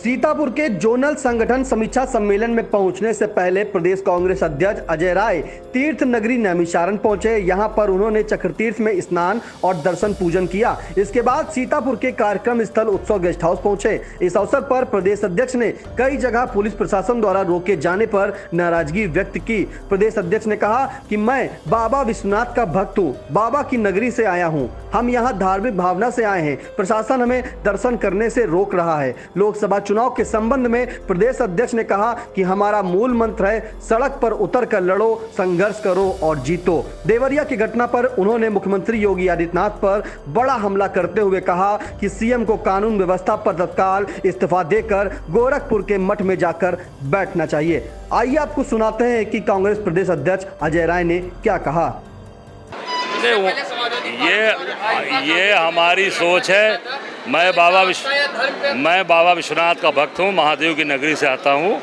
सीतापुर के जोनल संगठन समीक्षा सम्मेलन में पहुंचने से पहले प्रदेश कांग्रेस अध्यक्ष अजय राय तीर्थ नगरी नैमिषारण्य पहुंचे। यहां पर उन्होंने चक्रतीर्थ में स्नान और दर्शन पूजन किया। इसके बाद सीतापुर के कार्यक्रम स्थल उत्सव गेस्ट हाउस पहुंचे। इस अवसर पर प्रदेश अध्यक्ष ने कई जगह पुलिस प्रशासन द्वारा रोके जाने पर नाराजगी व्यक्त की। प्रदेश अध्यक्ष ने कहा कि मैं बाबा विश्वनाथ का भक्त हूँ, बाबा की नगरी से आया हूँ, हम यहाँ धार्मिक भावना से आए हैं, प्रशासन हमें दर्शन करने से रोक रहा है। लोकसभा चुनाव के संबंध में प्रदेश अध्यक्ष ने कहा कि हमारा मूल मंत्र है सड़क पर उतर कर लड़ो, संघर्ष करो और जीतो। देवरिया की घटना पर उन्होंने मुख्यमंत्री योगी आदित्यनाथ पर बड़ा हमला करते हुए कहा कि सीएम को कानून व्यवस्था पर तत्काल इस्तीफा देकर गोरखपुर के मठ में जाकर बैठना चाहिए। आइए आपको सुनाते हैं कि कांग्रेस प्रदेश अध्यक्ष अजय राय ने क्या कहा। ये हमारी सोच है। मैं बाबा विश्वनाथ का भक्त हूँ, महादेव की नगरी से आता हूँ।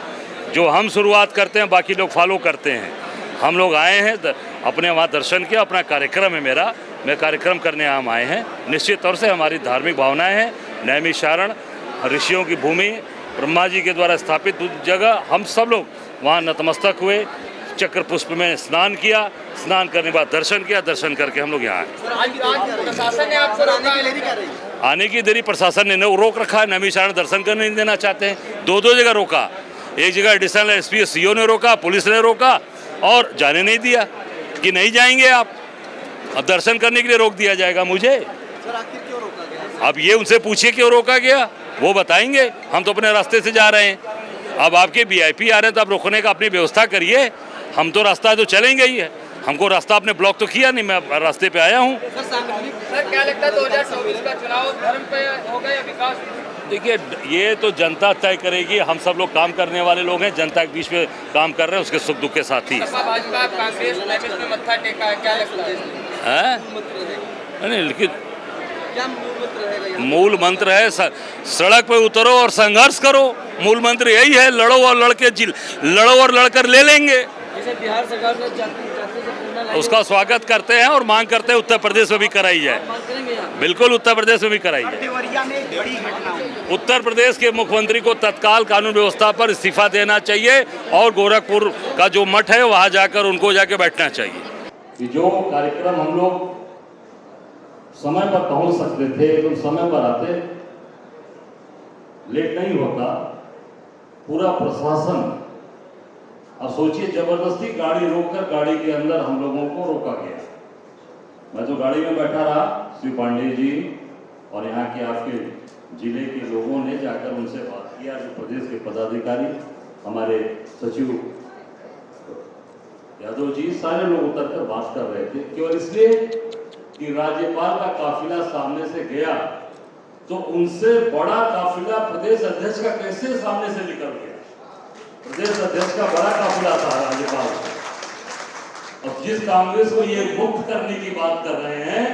जो हम शुरुआत करते हैं बाकी लोग फॉलो करते हैं। हम लोग आए हैं अपने वहाँ दर्शन किया, अपना कार्यक्रम है मैं कार्यक्रम करने हम आए हैं। निश्चित तौर से हमारी धार्मिक भावनाएं हैं। नैमिषारण्य ऋषियों की भूमि, ब्रह्मा जी के द्वारा स्थापित जगह, हम सब लोग वहाँ नतमस्तक हुए, चक्र पुष्प में स्नान किया, स्नान करने के बाद दर्शन किया, दर्शन करके हम लोग यहाँ आने की देरी प्रशासन ने रोक रखा है। नैमिषारण्य दर्शन करने नहीं देना चाहते हैं। दो जगह रोका, एक जगह एडिशनल एसपी सीओ ने रोका, पुलिस ने रोका और जाने नहीं दिया कि नहीं जाएंगे आप, अब दर्शन करने के लिए रोक दिया जाएगा मुझे। आखिर क्यों रोका गया? अब ये उनसे पूछिए क्यों रोका गया, वो बताएंगे। हम तो अपने रास्ते से जा रहे हैं। अब आपके वीआईपी आ रहे हैं तो आप रोकने का अपनी व्यवस्था करिए। हम तो रास्ता तो चलेंगे ही है, हमको रास्ता आपने ब्लॉक तो किया नहीं, मैं रास्ते पे आया हूँ। सर क्या लगता है 2024 का चुनाव धर्म पे होगा या विकास? देखिए ये तो जनता तय करेगी। हम सब लोग काम करने वाले लोग हैं, जनता के बीच में काम कर रहे हैं, उसके सुख दुख के साथ ही। भाजपा कांग्रेस में मत्था टेका है, क्या लगता है? नहीं, लेकिन क्या मूल मंत्र रहेगा? मूल मंत्र है सड़क पे उतरो और संघर्ष करो। मूल मंत्र यही है, लड़ो और लड़कर ले लेंगे। जैसे बिहार सरकार ने जाति से उसका स्वागत करते हैं और मांग करते हैं उत्तर प्रदेश में भी कराई जाए। बिल्कुल उत्तर प्रदेश में भी कराई जाए। देवरिया में एक बड़ी घटना हुई। उत्तर प्रदेश के मुख्यमंत्री को तत्काल कानून व्यवस्था पर इस्तीफा देना चाहिए और गोरखपुर का जो मठ है वहां जाकर उनको जाके बैठना चाहिए। कि जो कार्यक्रम हम लोग समय पर पहुंच सकते थे तो समय पर आते, लेट नहीं होता। पूरा प्रशासन, अब सोचिए जबरदस्ती गाड़ी रोककर गाड़ी के अंदर हम लोगों को रोका गया। मैं तो गाड़ी में बैठा रहा, श्री पांडे जी और यहाँ के आपके जिले के लोगों ने जाकर उनसे बात किया। जो प्रदेश के पदाधिकारी, हमारे सचिव यादव जी, सारे लोग उतरकर बात कर रहे थे। केवल इसलिए कि राज्यपाल का काफिला सामने से गया तो उनसे बड़ा काफिला प्रदेश अध्यक्ष का कैसे सामने से निकल गया। प्रदेश अध्यक्ष का बड़ा काफिला था राज्यपाल। अब जिस कांग्रेस को ये मुक्त करने की बात कर रहे हैं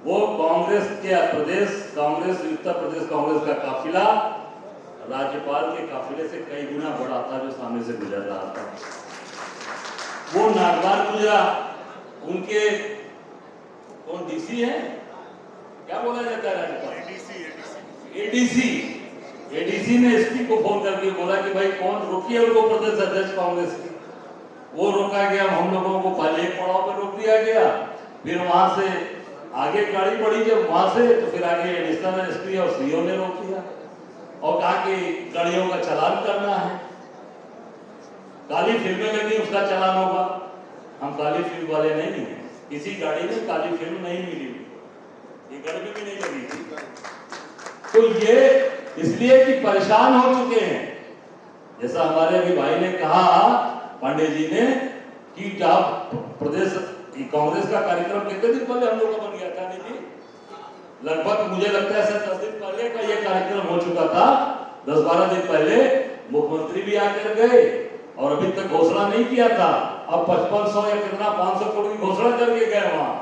वो कांग्रेस के उत्तर प्रदेश कांग्रेस का काफिला राज्यपाल के काफिले से कई गुना बड़ा था जो सामने से गुजर रहा था। वो नागवार गुजरा, उनके कौन डीसी है, क्या बोला जाता है राज्यपाल, एडीसी ने एसपी को फोन करके बोला कि भाई कौन रोकी है उनको, प्रदेश अध्यक्ष कांग्रेस की। वो रोका गया। हम लोगों को पहले एक पड़ाव पर रोक दिया गया, फिर वहां से आगे गाड़ी बढ़ी, जब वहां से तो फिर आगे एडिशनल एसपी और सीओ ने रोक दिया और कहा कि गाड़ियों का चालान करना है। काली फिल्में लगी, उसका चालान होगा। हम काली फिल्म वाले नहीं हैं, किसी गाड़ी में काली फिल्म नहीं मिली, ये गर्मी भी नहीं लगी थी। तो ये इसलिए कि परेशान हो चुके हैं। जैसा हमारे अभी भाई ने कहा, पांडे जी ने, कि जब प्रदेश कांग्रेस का कार्यक्रम कितने दिन पहले हम लोग का बन गया था, नहीं जी, लगभग मुझे लगता है सर 10 दिन पहले का ये कार्यक्रम हो चुका था। 10-12 दिन पहले मुख्यमंत्री भी आकर गए और अभी तक घोषणा नहीं किया था। अब 5500 या कितना 500 करोड़ की घोषणा करके गए। वहां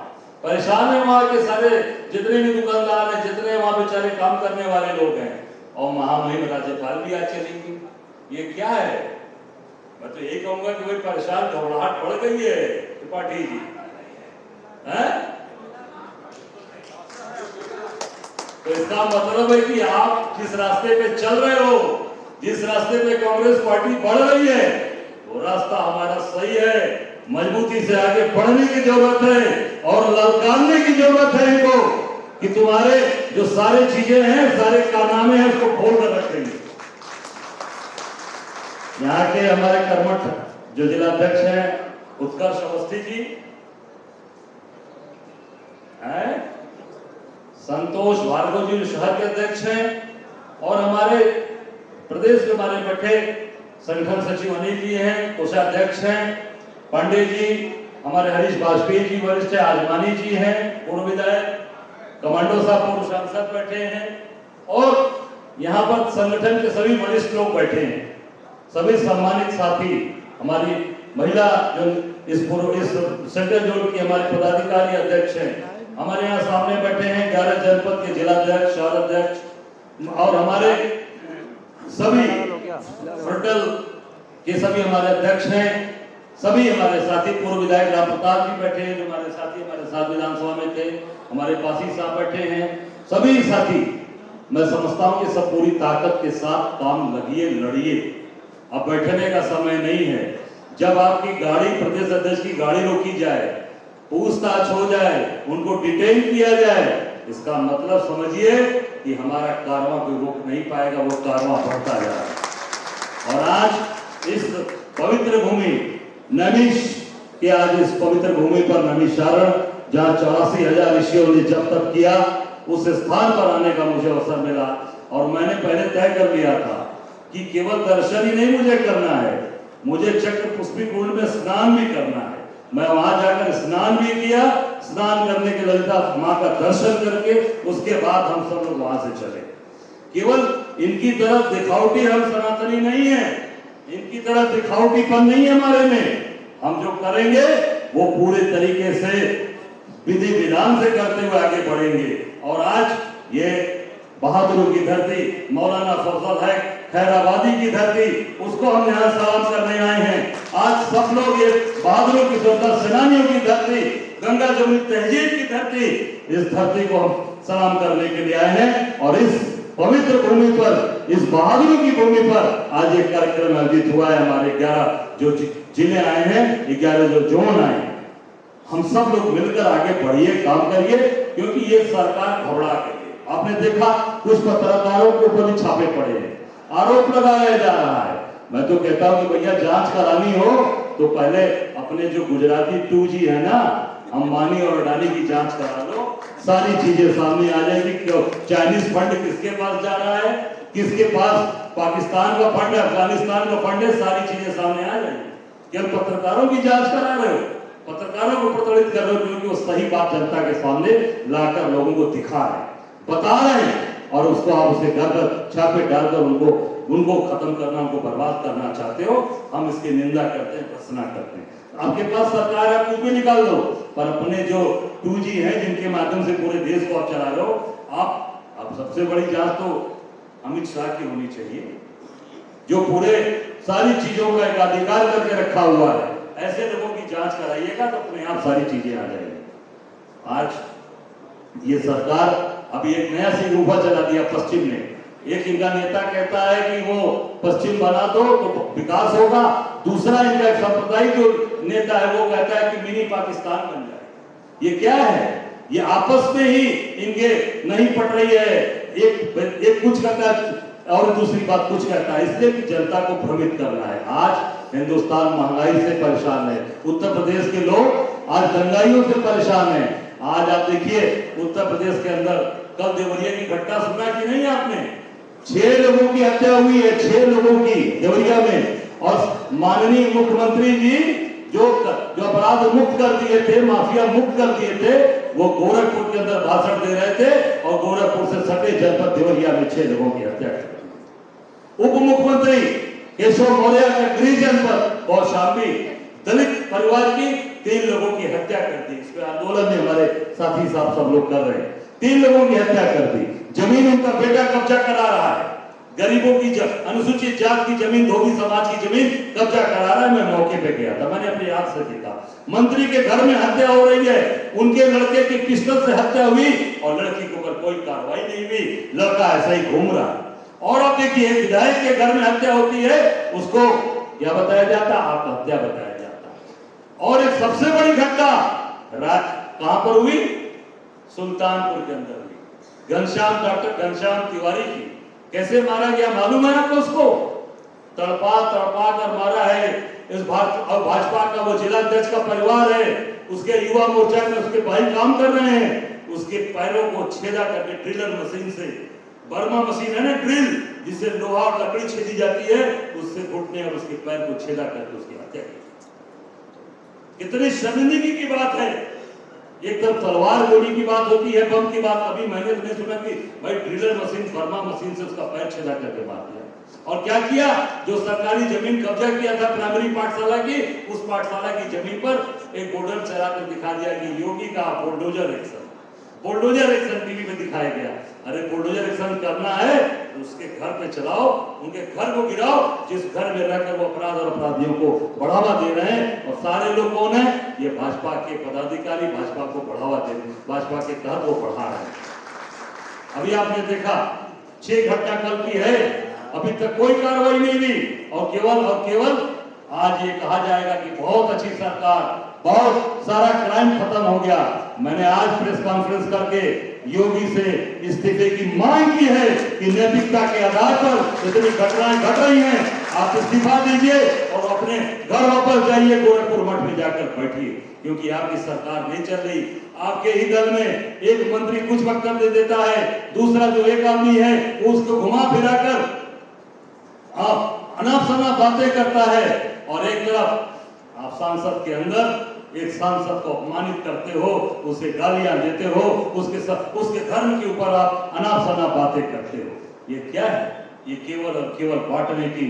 परेशान है, वहां के सारे जितने भी दुकानदार हैं, जितने वहां बेचारे काम करने वाले लोग हैं, और महामहिम राज्यपाल भी आज चलेंगे। ये क्या है? मैं तो यही कहूंगा कि भाई परेशान, घबराहट बढ़ गई है त्रिपाठी जी, हैं? तो इसका मतलब है कि आप जिस रास्ते पे चल रहे हो, जिस रास्ते पे कांग्रेस पार्टी बढ़ रही है, वो रास्ता हमारा सही है। मजबूती से आगे बढ़ने की जरूरत है और ललकारने की जरूरत है इनको कि तुम्हारे जो सारे चीजें हैं, सारे कारनामे हैं, उसको खोल कर रखेंगे। यहाँ के हमारे कर्मठ जो जिलाध्यक्ष हैं उत्कर्ष अवस्थी जी हैं, संतोष भार्गव जी शहर के अध्यक्ष हैं, और हमारे प्रदेश के हमारे बैठे संगठन सचिव अनिल जी हैं, कोषाध्यक्ष हैं, पांडे जी, हमारे हरीश वाजपेयी जी वरिष्ठ है, आजमानी जी हैं पूर्व विधायक, कमांडो साहब पूर्व सांसद बैठे हैं, और यहाँ पर संगठन के सभी वरिष्ठ लोग बैठे हैं, सभी सम्मानित साथी, हमारी महिला जो इस सेंट्रल जोन की हमारे पदाधिकारी अध्यक्ष हैं, हमारे यहाँ सामने बैठे हैं 11 जनपद के जिलाध्यक्ष, शहर अध्यक्ष, और हमारे सभी फ्रंटल के सभी हमारे अध्यक्ष हैं, सभी हमारे साथी पूर्व विधायक राम प्रताप जी बैठे हैं, जो हमारे साथी हमारे साथ विधानसभा में थे, हमारे पासी साहब बैठे हैं, सभी साथी, मैं समझता हूं कि सब पूरी ताकत के साथ काम लगिए, लड़िए। अब बैठने का समय नहीं है। जब आपकी गाड़ी, प्रदेश अध्यक्ष की गाड़ी रोकी जाए, पूछताछ हो जाए, उनको डिटेन किया जाए, इसका मतलब समझिए कि हमारा कारवां कोई रोक नहीं पाएगा, वो कारवां बढ़ता जाएगा। और आज इस पवित्र भूमि नैमिष के, आज इस पवित्र भूमि पर नैमिषारण, जहाँ 84,000 ऋषियों ने जब तक किया, उस स्थान पर आने का मुझे अवसर मिला। और मैंने पहले तय कर लिया था कि केवल दर्शन ही नहीं मुझे करना है, मुझे चक्र पुष्पी कुंड में स्नान भी करना है। मैं वहां जाकर स्नान भी किया, स्नान करने के ललिता माँ का दर्शन करके उसके बाद हम सब लोग वहां से चले। केवल इनकी तरह दिखावटी हम सनातनी नहीं है, इनकी तरह दिखावटीपन नहीं है हमारे में। हम जो करेंगे वो पूरे तरीके से विधि विधान से करते हुए आगे बढ़ेंगे। और आज ये बहादुरों की धरती, मौलाना फजल है खैराबादी की धरती, उसको हम यहाँ सलाम करने आए हैं। आज सब लोग ये बहादुरों की स्वतंत्रता सेनानियों की धरती, गंगा जमुनी तहजीब की धरती, इस धरती को हम सलाम करने के लिए आए हैं। और इस पवित्र भूमि पर, इस बहादुरों की भूमि पर आज एक कार्यक्रम आयोजित हुआ है। हमारे 11 जो जिले आए हैं, 11 जो जोन आए हैं, हम सब लोग मिलकर आगे बढ़िए, काम करिए, क्योंकि ये सरकार घबरा गई है। आपने देखा कुछ पत्रकारों के ऊपर भी छापे पड़े हैं, आरोप लगाया जा रहा है। मैं तो कहता हूं कि भैया जांच करानी हो तो पहले अपने जो गुजराती 2G है ना, अंबानी और अडानी की जांच करा लो, सारी चीजें सामने आ जाएगी। क्यों चाइनीज फंड किसके पास जा रहा है, किसके पास पाकिस्तान का फंड है, अफगानिस्तान का फंड है, सारी चीजें सामने आ जाएंगी। केवल पत्रकारों की जांच करा रहे हो, पत्रकारों को प्रताड़ित कर रहे हो, क्योंकि वो सही बात जनता के सामने लाकर लोगों को दिखा रहे हैं, बता रहे हैं, और उसको आप उसे घर पर छापे डालकर उनको खत्म करना, उनको बर्बाद करना चाहते हो। हम इसकी निंदा करते हैं, भर्त्सना करते हैं। आपके पास सरकार है, कुछ भी निकाल दो, पर अपने जो 2G है, जिनके माध्यम से पूरे देश को आप चला रहे हो, आप सबसे बड़ी जांच तो अमित शाह की होनी चाहिए, जो पूरे सारी चीजों का एक अधिकार करके रखा हुआ है। ऐसे लोगों की जांच कराइएगा तो अपने आप सारी चीजें आ जाएंगी। आज ये सरकार अभी एक नया सिंगूफा चला दिया पश्चिम ने। एक इनका नेता कहता है कि वो पश्चिम बना दो तो विकास होगा, दूसरा इनका सांप्रदायिक जो नेता है वो कहता है कि मिनी पाकिस्तान बन जाए। ये क्या है? ये आपस में ही इनके नहीं पट रही है। एक कुछ कहता है और दूसरी बात कुछ कहता है, इसलिए कि जनता को भ्रमित करना है। आज हिंदुस्तान महंगाई से परेशान है, उत्तर प्रदेश के लोग आज दंगाइयों से परेशान है। आज आप देखिए उत्तर प्रदेश के अंदर कल देवरिया की घटना सुना कि नहीं आपने? 6 लोगों की हत्या हुई है, 6 लोगों की देवरिया में। और माननीय मुख्यमंत्री जी जो अपराध मुक्त कर दिए थे, माफिया मुक्त कर दिए थे, वो गोरखपुर के अंदर भाषण दे रहे थे और गोरखपुर से सटे जनपद देवरिया में 6 लोगों की हत्या कर दी। उप मुख्यमंत्री केशव मौर्य का गृह जनपद कौशाम्बी दलित परिवार की 3 लोगों की हत्या कर दी। इस पर आंदोलन में हमारे साथी साहब सब लोग कर रहे हैं। 3 लोगों की हत्या कर दी। जमीन उनका बेटा कब्जा करा रहा है, गरीबों की अनुसूचित जात की जमीन, धोबी समाज की जमीन कब्जा करा रहा है। मैं मौके पे गया था, मैंने अपनी आंख से देखा। मंत्री के घर में हत्या हो रही है, उनके लड़के की पिस्टल से हत्या हुई और लड़की को कोई कार्रवाई नहीं हुई, लड़का ऐसा ही घूम रहा है। और अब देखिए विधायक के घर में हत्या होती है, उसको क्या बताया जाता है? आत्महत्या बताया जाता है। और एक सबसे बड़ी घटना कहां पर हुई? सुल्तानपुर के अंदर हुई। घनश्याम, डॉक्टर घनश्याम तिवारी की कैसे मारा गया मालूम है आपको? उसको तड़पा कर मारा है। इस भाजपा का वो जिला अध्यक्ष का परिवार है, उसके युवा मोर्चा में उसके भाई काम कर रहे हैं, उसके पैरों को छेदा करके ड्रिलर मशीन से, बर्मा मशीन है ना ड्रिल, जिससे लोहा और लकड़ी छेदी जाती है, उससे घुटने और उसके पैर को छेदा करके उसकी हत्या की। कितनी शर्मिंदगी की बात है। एक तरफ तलवार गोली की बात होती है, बम की बात, अभी मैंने तो नहीं सुना कि भाई ड्रिलर मशीन, बर्मा मशीन से उसका पैर छेदा करके मार दिया। और क्या किया? जो सरकारी जमीन कब्जा किया था प्राइमरी पाठशाला की, उस पाठशाला की जमीन पर एक बोर्डर चला कर दिखा दिया कि योगी का bulldozer action. Bulldozer action TV में दिखाया गया। अरे बुलडोजर एक्शन करना है तो उसके घर पे चलाओ, उनके घर को गिराओ, जिस घर में रहकर वो अपराध और अपराधियों को बढ़ावा दे रहे हैं। और सारे लोग कौन है? ये भाजपा के पदाधिकारी, भाजपा को बढ़ावा दे रहे हैं, भाजपा के तहत वो बढ़ा रहे हैं। अभी आपने देखा 6 घटना कल की है, अभी तक कोई कार्रवाई नहीं हुई। और केवल आज ये कहा जाएगा कि बहुत अच्छी सरकार, बहुत सारा क्राइम खत्म हो गया। मैंने आज प्रेस कॉन्फ्रेंस करके योगी से इस्तीफे की मांग की है कि नैतिकता के आधार पर इतनी घटनाएं घट रही हैं, आप इस्तीफा दीजिए और अपने घर वापस जाइए, गोरखपुर मठ में जाकर बैठिए, क्योंकि आपकी सरकार नहीं चल रही। आपके ही दल में एक मंत्री कुछ वक्तव्य दे देता है, दूसरा जो एक आदमी है वो उसको घुमा फिरा कर अनाप शनाप बातें करता है, और एक तरफ आप सांसद के अंदर एक सांसद को अपमानित करते हो, उसे गालियां देते हो, उसके धर्म के ऊपर आप अनाप शनाप बातें करते हो। ये क्या है? ये केवल और केवल बांटने की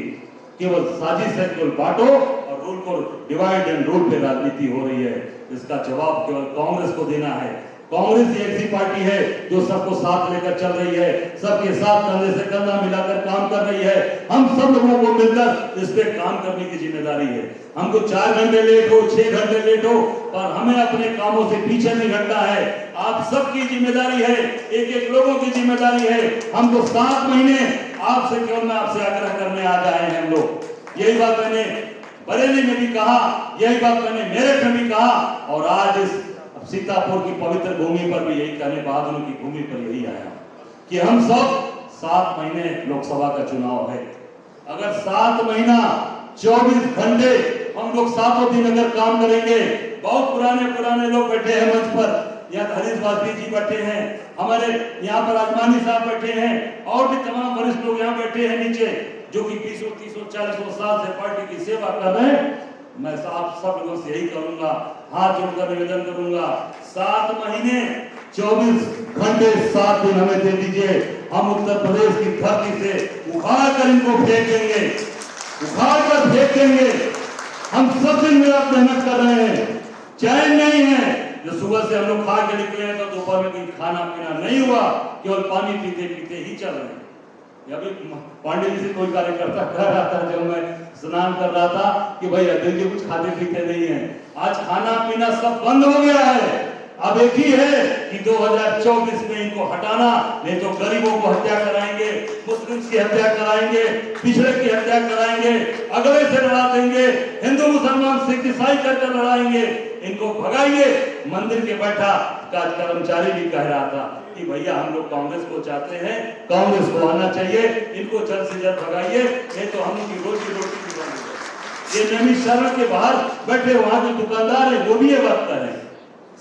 केवल साजिश है, केवल बांटो और रूल को डिवाइड एंड रूल पे राजनीति हो रही है। इसका जवाब केवल कांग्रेस को देना है। कांग्रेस एक ऐसी पार्टी है जो सबको साथ लेकर चल रही है, सबके साथ कंधे से कंधा मिलाकर काम कर रही है। हम सब लोगों को मिलकर इस पे काम करने की जिम्मेदारी है। हमको 4 घंटे लेट हो, 6 घंटे लेट हो, पर हमें अपने कामों से पीछे नहीं हटना है। आप सबकी जिम्मेदारी है, एक एक लोगों की जिम्मेदारी है। हमको 7 महीने आपसे केवल मैं आपसे आग्रह करने आ जाए हैं हम लोग। यही बात मैंने बरेली में भी कहा, यही बात मैंने मेरठ में भी कहा, और आज इस सीतापुर की पवित्र भूमि पर भी यही कहने, बहादुरों की भूमि पर यही आया कि हम सब 7 महीने लोकसभा का चुनाव है। अगर 7 महीना 24 घंटे हम लोग 7 दिन अगर काम करेंगे, बहुत पुराने लोग बैठे हैं मंच पर, यहाँ हरीश वाजपेयी जी बैठे हैं, हमारे यहाँ पर आजमानी साहब बैठे हैं, और भी तमाम वरिष्ठ लोग यहाँ बैठे हैं नीचे, जो कि 20, 30, 40 साल से पार्टी की सेवा कर रहे हैं। मैं आप सब लोगों से यही करूंगा, हाथ जोड़कर निवेदन करूंगा, 7 महीने 24 घंटे 7 दिन हमें दे दीजिए। हम उत्तर प्रदेश की धरती से उखाड़ कर इनको फेंक देंगे, उखाड़ कर फेंक देंगे। हम सब दिन मेहनत कर रहे हैं, चैन नहीं है। जो सुबह से हम लोग खा के निकले हैं तो दोपहर में कहीं खाना पीना नहीं हुआ, केवल पानी पीते पीते ही चल रहे हैं। अभी पांडे जी से कोई कार्यकर्ता कह रहा था जब मैं स्नान कर रहा था कि भाई अध्यक्ष जी कुछ खाते पीते नहीं है। आज खाना पीना सब बंद हो गया है। अब एक ही है कि 2024 में इनको हटाना, नहीं तो गरीबों को हत्या कराएंगे, मुस्लिम की हत्या कराएंगे, पिछड़े की हत्या कराएंगे, अगले से लड़ा देंगे, हिंदू मुसलमान सिख ईसाई करके लड़ाएंगे। इनको भगाइए। मंदिर के बैठा कर्मचारी भी कह रहा था कि भैया हम लोग कांग्रेस को चाहते हैं, कांग्रेस को आना चाहिए, इनको जल्द से जल्द भगाइए, नहीं तो हम लोग की रोटी भी बंद हो जाएगी। ये नैमिषारण्य के बाहर बैठे वहां के दुकानदार है, वो भी ये बात कर रहे हैं।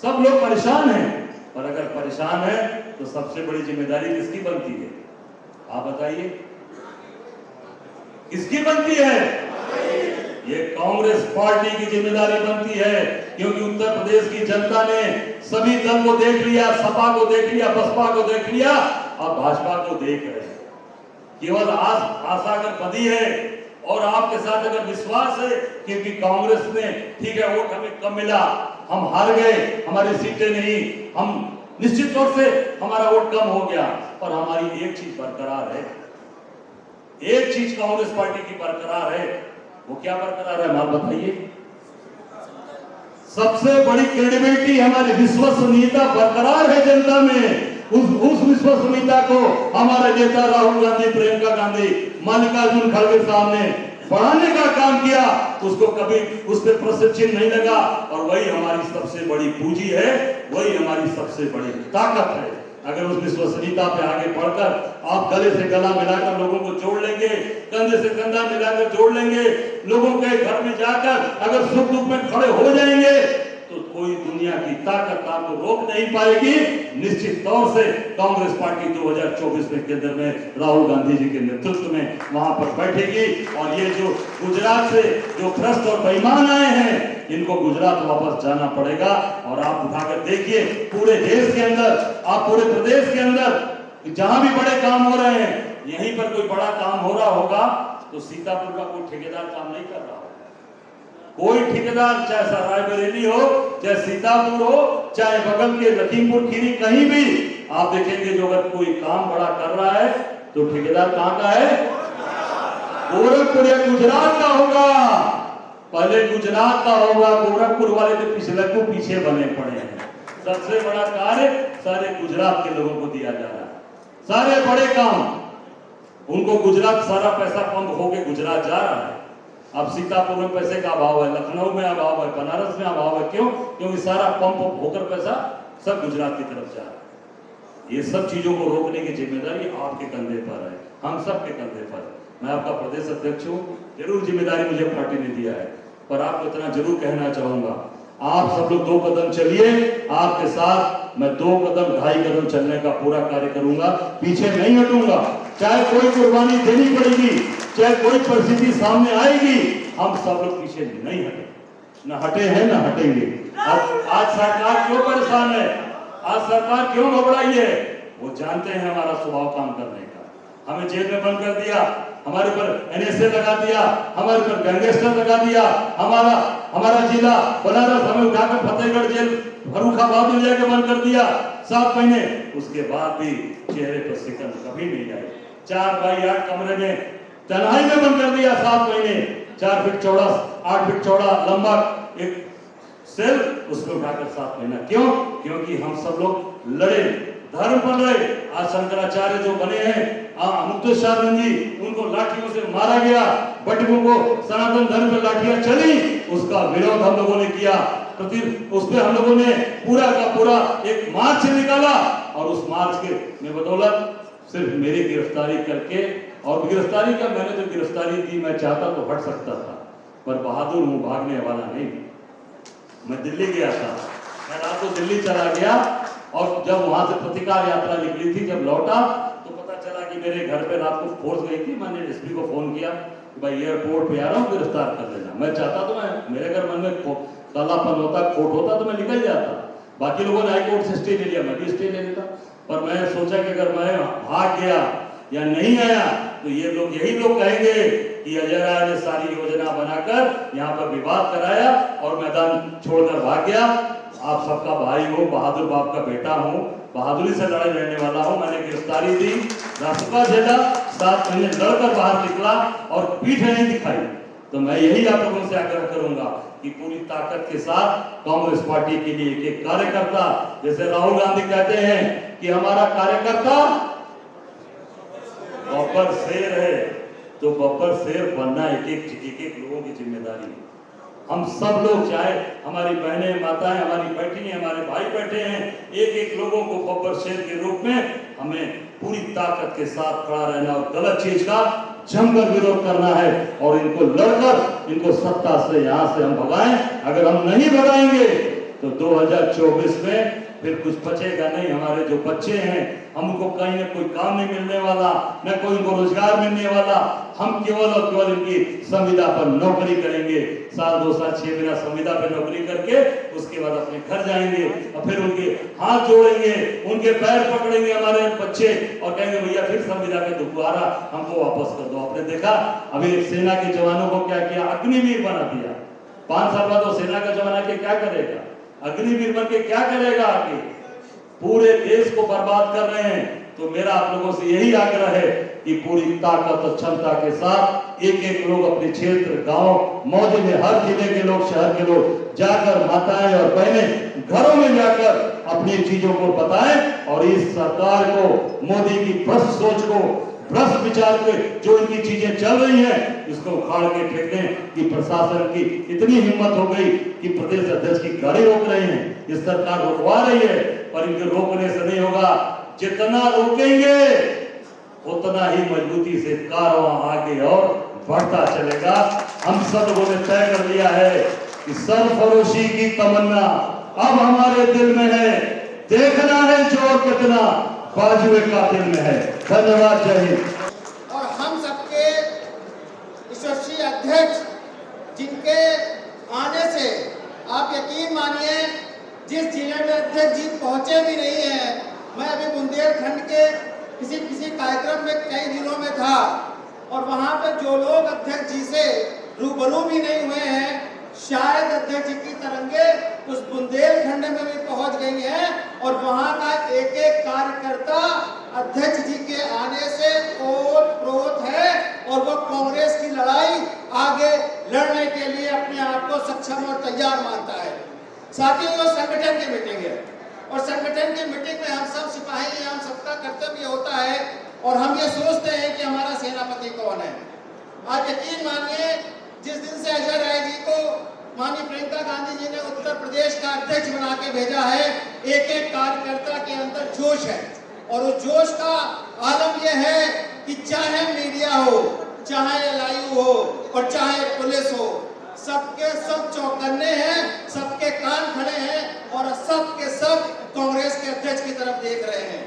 सब लोग परेशान हैं, और अगर परेशान है तो सबसे बड़ी जिम्मेदारी किसकी बनती है? आप बताइए, किसकी बनती है? ये कांग्रेस पार्टी की जिम्मेदारी बनती है, क्योंकि उत्तर प्रदेश की जनता ने सभी दल को देख लिया, सपा को देख लिया, बसपा को देख लिया, अब भाजपा को देख रहे हैं। केवल आशा अगर बधी है और आपके साथ अगर विश्वास है, क्योंकि कांग्रेस ने ठीक है वोट हमें कम मिला, हम हार गए, हमारी सीटें नहीं, हम निश्चित तौर से हमारा वोट कम हो गया, पर हमारी एक चीज बरकरार है, एक चीज कांग्रेस पार्टी की बरकरार है। वो क्या बरकरार है? आप बताइए। सबसे बड़ी क्रेडिबिलिटी, हमारी विश्वसनीयता बरकरार है जनता में। उस विश्वसनीयता को हमारे नेता राहुल गांधी, प्रियंका गांधी, मल्लिकार्जुन खड़गे साहब ने बढ़ाने का काम किया। उसको कभी उस पर प्रश्न चिन्ह नहीं लगा और वही हमारी सबसे बड़ी पूंजी है, वही हमारी सबसे बड़ी ताकत है। अगर उस विश्वसनीयता पे आगे बढ़कर आप गले से गला मिलाकर लोगों को जोड़ लेंगे, कंधे से कंधा मिलाकर जोड़ लेंगे, लोगों के घर में जाकर अगर सुख दुख में खड़े हो जाएंगे तो कोई दुनिया की ताकत आपको रोक नहीं पाएगी। निश्चित तौर से कांग्रेस पार्टी 2024 में केंद्र में राहुल गांधी जी के नेतृत्व में वहां पर बैठेगी और ये जो गुजरात से जो भ्रष्ट और बेईमान आए हैं, इनको गुजरात वापस जाना पड़ेगा। और आप उठाकर देखिए पूरे देश के अंदर, आप पूरे प्रदेश के अंदर जहां भी बड़े काम हो रहे हैं, यहीं पर कोई बड़ा काम हो रहा होगा तो सीतापुर का कोई ठेकेदार काम नहीं कर रहा होगा। कोई ठेकेदार, चाहे रायबरेली हो, चाहे सीतापुर हो, चाहे बगल के लखीमपुर खीरी, कहीं भी आप देखेंगे जो अगर कोई काम बड़ा कर रहा है तो ठेकेदार कहां का है? गोरखपुर या गुजरात का होगा। पहले गुजरात का होगा, गोरखपुर वाले तो पिछले को पीछे बने पड़े हैं। सबसे बड़ा कार्य सारे गुजरात के लोगों को दिया जा रहा है, सारे बड़े काम उनको गुजरात, सारा पैसा पंप होके गुजरात जा रहा है। अब सीतापुर में पैसे का अभाव है, लखनऊ में अभाव है, बनारस में अभाव है। क्यों? क्योंकि सारा पंप होकर पैसा सब गुजरात की तरफ जा रहा है। ये सब चीजों को रोकने की जिम्मेदारी आपके कंधे पर है, हम सब के कंधे पर है। मैं आपका प्रदेश अध्यक्ष हूँ, जरूर जिम्मेदारी मुझे पार्टी ने दिया है, पर आपको इतना जरूर कहना चाहूंगा, आप सब लोग 2 कदम चलिए, आपके साथ मैं 2 कदम 2.5 कदम चलने का पूरा कार्य करूंगा, पीछे नहीं हटूंगा। चाहे कोई कुर्बानी देनी पड़ेगी, चाहे कोई परिस्थिति सामने आएगी, हम सब लोग पीछे नहीं हटे, न हटे हैं न हटेंगे। आज सरकार क्यों परेशान है, आज सरकार क्यों घबराई है? वो जानते हैं हमारा स्वभाव काम करने का। हमें जेल में बंद कर दिया, हमारे पर एनएसए लगा दिया, हमारे पर गैंगस्टर लगा दिया, हमारा जिला बनारस हमें उठाकर फतेहगढ़ जेल, फर्रुखाबाद में जाकर बंद कर दिया 7 महीने। उसके बाद भी चेहरे पर सिकन कभी नहीं आई। 4x8 कमरे में तन्हाई में बंद कर दिया 7 महीने। 4 फीट चौड़ा, 8 फीट चौड़ा लंबा एक सेल, उसको उठाकर 7 महीना। क्यों? क्योंकि हम सब लोग लड़े, धर्म पर लड़े। आज शंकराचार्य जो बने हैं, मुक्तेश्वर जी, उनको लाठियों से मारा गया, बटुकों को सनातन धर्म पर लाठियां चली, उसका विरोध हम लोगों ने किया। उस पर हम लोगों ने पूरा का पूरा एक मार्च निकाला और उस मार्च के में बदौलत सिर्फ मेरी गिरफ्तारी करके, और गिरफ्तारी का मैंने जो गिरफ्तारी दी, मैं चाहता तो हट सकता था, पर बहादुर हूं, भागने वाला नहीं। मैं दिल्ली गया था, मैं रात को दिल्ली चला गया और जब वहां से प्रतिकार यात्रा निकली थी, जब लौटा तो पता चला कि मेरे घर पे रात को फोर्स गई थी। मैंने एसपी को फोन किया कि भाई एयरपोर्ट पे आ रहा हूँ, गिरफ्तार कर लेना। मैं चाहता तो मेरे अगर मन में कालापन होता, खोट होता तो मैं निकल जाता। बाकी लोगों ने हाईकोर्ट से स्टे ले लिया, मैं भी स्टे ले लेता। पर मैं सोचा कि अगर मैं भाग गया या नहीं आया तो ये लोग, यही लोग कहेंगे कि अजय राय ने सारी योजना बनाकर यहाँ पर विवाद कराया और मैदान छोड़कर भाग गया। आप सबका भाई हूँ, बहादुर बाप का बेटा हूँ, बहादुरी से लड़े रहने वाला हूँ। मैंने गिरफ्तारी दी, रास्ता झेला, 7 महीने लड़कर बाहर निकला और पीठ नहीं दिखाई। तो मैं यही आप लोगों से आग्रह करूंगा कि पूरी ताकत के साथ कांग्रेस पार्टी के लिए एक कार्यकर्ता, जैसे राहुल गांधी कहते हैं कि हमारा कार्यकर्ता बब्बर शेर है, तो बब्बर शेर बनना एक एक लोगों की जिम्मेदारी है। हम सब लोग, चाहे हमारी बहनें, माताएं, हमारी बेटी हैं, हमारे भाई बैठे हैं, एक एक लोगों को बब्बर शेर के रूप में हमें पूरी ताकत के साथ खड़ा रहना और गलत चीज का जमकर विरोध करना है और इनको लड़कर इनको सत्ता से यहाँ से हम भगाएं। अगर हम नहीं भगाएंगे तो 2024 में फिर कुछ बचेगा नहीं। हमारे जो बच्चे हैं, हमको कहीं ना कोई काम नहीं मिलने वाला, न कोई इनको रोजगार मिलने वाला। हम केवल और केवल इनकी संविदा पर नौकरी करेंगे, 1 2 साल 6 महीना संविदा पर नौकरी करके उसके बाद अपने घर जाएंगे और फिर उनके हाथ जोड़ेंगे, उनके पैर पकड़ेंगे हमारे बच्चे और कहेंगे भैया फिर संविदा पे दोबारा हमको वापस कर दो। आपने देखा अभी सेना के जवानों को क्या किया, अग्निवीर बना दिया। 5 साल बाद वो सेना का जवान आके क्या करेगा, अग्निवीर बन के क्या करेगा आगे? पूरे देश को बर्बाद कर रहे हैं, तो मेरा आप लोगों से यही आग्रह है कि पूरी ताकत और क्षमता के साथ एक एक लोग अपने क्षेत्र, गांव, मौजे में हर जिले के लोग, शहर के लोग जाकर माताएं और बहनें घरों में जाकर अपनी चीजों को बताएं और इस सरकार को, मोदी की भ्रष्ट सोच को, भ्रष्ट विचार के जो इनकी चीजें चल रही हैं, इसको उखाड़ के फेंक दें कि प्रशासन की इतनी हिम्मत हो गई कि प्रदेश अध्यक्ष की गाड़ी रोक रहे हैं। इस सरकार रोकवा रही है, पर इनके रोकने से नहीं होगा। जितना रोकेंगे उतना ही मजबूती से कारवां आगे और बढ़ता चलेगा। हम सब लोगों ने तय कर लिया है कि सरफरोशी की तमन्ना अब हमारे दिल में है, देखना है जोर कितना बाजुए का दिल में है। धन्यवाद, जय हिंद। और हम सबके यशस्वी अध्यक्ष जिनके आने से आप यकीन मानिए जिस जिले में अध्यक्ष जी पहुंचे भी नहीं है, मैं अभी बुंदेलखंड के किसी कार्यक्रम में कई दिनों में था और वहां पे जो लोग अध्यक्ष जी से रूबरू भी नहीं हुए हैं, शायद अध्यक्ष जी की तरंगे उस बुंदेलखंड में भी पहुंच गई हैं और वहां का एक एक कार्यकर्ता अध्यक्ष जी के आने से ओत-प्रोत है और वो कांग्रेस की लड़ाई आगे लड़ने के लिए अपने आप को सक्षम और तैयार मानता है। साथ ही वो संगठन की मीटिंग है और संगठन की मीटिंग में हम सब सिपाही हैं, हम सबका कर्तव्य होता है और हम ये सोचते हैं कि हमारा सेनापति कौन है। आप यकीन मानिए जिस दिन से अजय राय जी को माननीय प्रियंका गांधी जी ने उत्तर प्रदेश का अध्यक्ष बना के भेजा है, एक एक कार्यकर्ता के अंदर जोश है और उस जोश का आलम यह है कि चाहे मीडिया हो, चाहे LIU हो और चाहे पुलिस हो, सबके सब चौकन्ने हैं, सबके कान खड़े हैं और सबके सब कांग्रेस के अध्यक्ष की तरफ देख रहे हैं।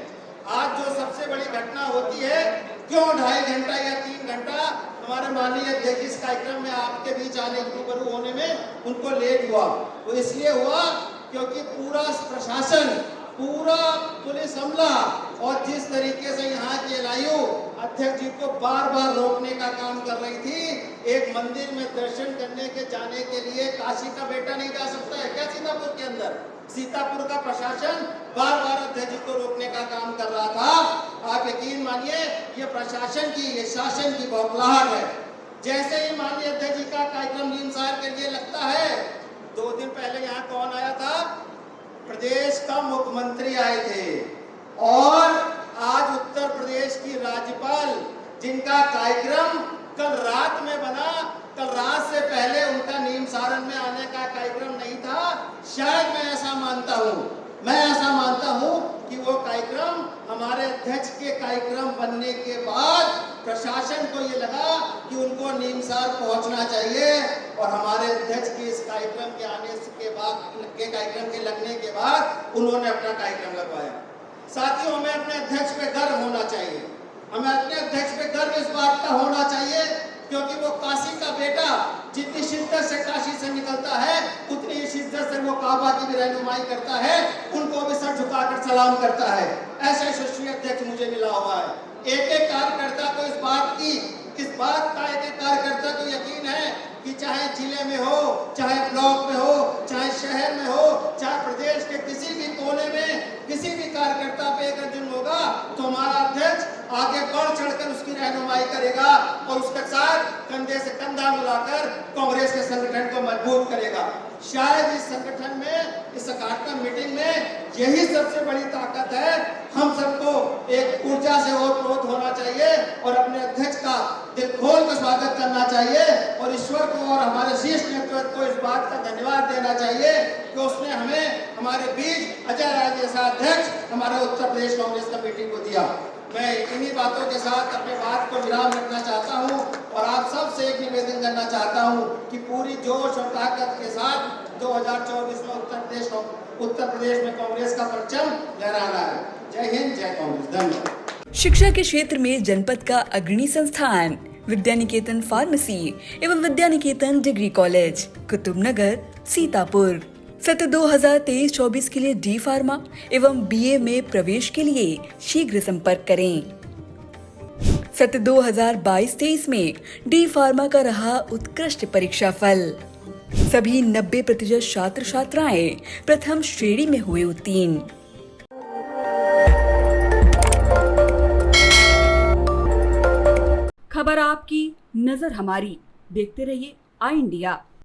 आज जो सबसे बड़ी घटना होती है, क्यों 2.5 घंटा या 3 घंटा हमारे माननीय अध्यक्ष इस कार्यक्रम में आपके बीच आने रूबरू होने में उनको लेट हुआ, वो इसलिए हुआ क्योंकि पूरा प्रशासन, पूरा पुलिस अमला और जिस तरीके से यहाँ के LIU अध्यक्ष जी को बार बार रोकने का काम कर रही थी। एक मंदिर में दर्शन करने के जाने के लिए काशी का बेटा नहीं जा सकता है क्या सीतापुर के अंदर? सीतापुर का प्रशासन बार बार अध्यक्ष जी को रोकने का काम कर रहा था। आप यकीन मानिए ये प्रशासन की, ये शासन की बौखलाहट है। जैसे ही माननीय अध्यक्ष जी का कार्यक्रम नीमसार के लिए लगता है, 2 दिन पहले यहाँ कौन आया था? प्रदेश का मुख्यमंत्री आए थे और आज उत्तर प्रदेश की राज्यपाल जिनका कार्यक्रम कल रात में बना, कल रात से पहले उनका नीमसारण में आने का कार्यक्रम नहीं था। शायद मैं ऐसा मानता हूं कि वो कार्यक्रम हमारे अध्यक्ष के कार्यक्रम बनने के बाद प्रशासन को ये लगा कि उनको नीमसार पहुंचना चाहिए और हमारे अध्यक्ष के इस कार्यक्रम के आने के बाद, कार्यक्रम के लगने के बाद उन्होंने अपना कार्यक्रम लगवाया। साथियों, हमें अपने अध्यक्ष पे गर्व होना चाहिए। हमें अपने अध्यक्ष पे गर्व इस बात का होना चाहिए क्योंकि वो काशी का बेटा जितनी शिद्दत से काशी से निकलता है, उतनी ही शिद्दत से वो काबा की भी रहनुमाई करता है, उनको भी सर झुकाकर सलाम करता है। ऐसा यशस्वी अध्यक्ष मुझे मिला हुआ है। एक एक कार्यकर्ता को इस बात का एक एक कार्यकर्ता को यकीन है कि चाहे जिले में हो, चाहे ब्लॉक में हो, चाहे शहर में हो, चाहे प्रदेश के किसी भी कोने में किसी भी कार्यकर्ता पे अगर जुल्म होगा तो हमारा अध्यक्ष आगे बढ़ चढ़कर उसकी रहनुमाई करेगा और उसके साथ कंधे से कंधा मिलाकर कांग्रेस के संगठन को मजबूत करेगा। शायद इस संगठन में, इस सकारात्मक मीटिंग में यही सबसे बड़ी ताकत है। हम सबको एक ऊर्जा से ओत-प्रोत होना चाहिए और अपने अध्यक्ष का दिल खोल कर स्वागत करना चाहिए और ईश्वर को और हमारे शीर्ष नेतृत्व को इस बात का धन्यवाद देना चाहिए कि उसने हमें हमारे बीच अजय राय जैसा अध्यक्ष हमारे उत्तर प्रदेश कांग्रेस कमेटी को दिया। मैं इन्हीं बातों के साथ अपने बात को विराम रखना चाहता हूं और आप सब से एक निवेदन करना चाहता हूं कि पूरी जोश और ताकत के साथ 2024 में उत्तर प्रदेश में कांग्रेस का परचम लहराना है। जय हिंद, जय कांग्रेस। धन्यवाद। शिक्षा के क्षेत्र में जनपद का अग्रणी संस्थान विद्यानिकेतन फार्मेसी एवं विद्यानिकेतन डिग्री कॉलेज, कुतुबनगर, सीतापुर। सत्र 2023-24 के लिए डी फार्मा एवं BA में प्रवेश के लिए शीघ्र संपर्क करें। सत्र 2022-23 में डी फार्मा का रहा उत्कृष्ट परीक्षा फल। सभी 90% छात्र छात्राएं प्रथम श्रेणी में हुए उत्तीर्ण। खबर आपकी, नजर हमारी। देखते रहिए आई इंडिया।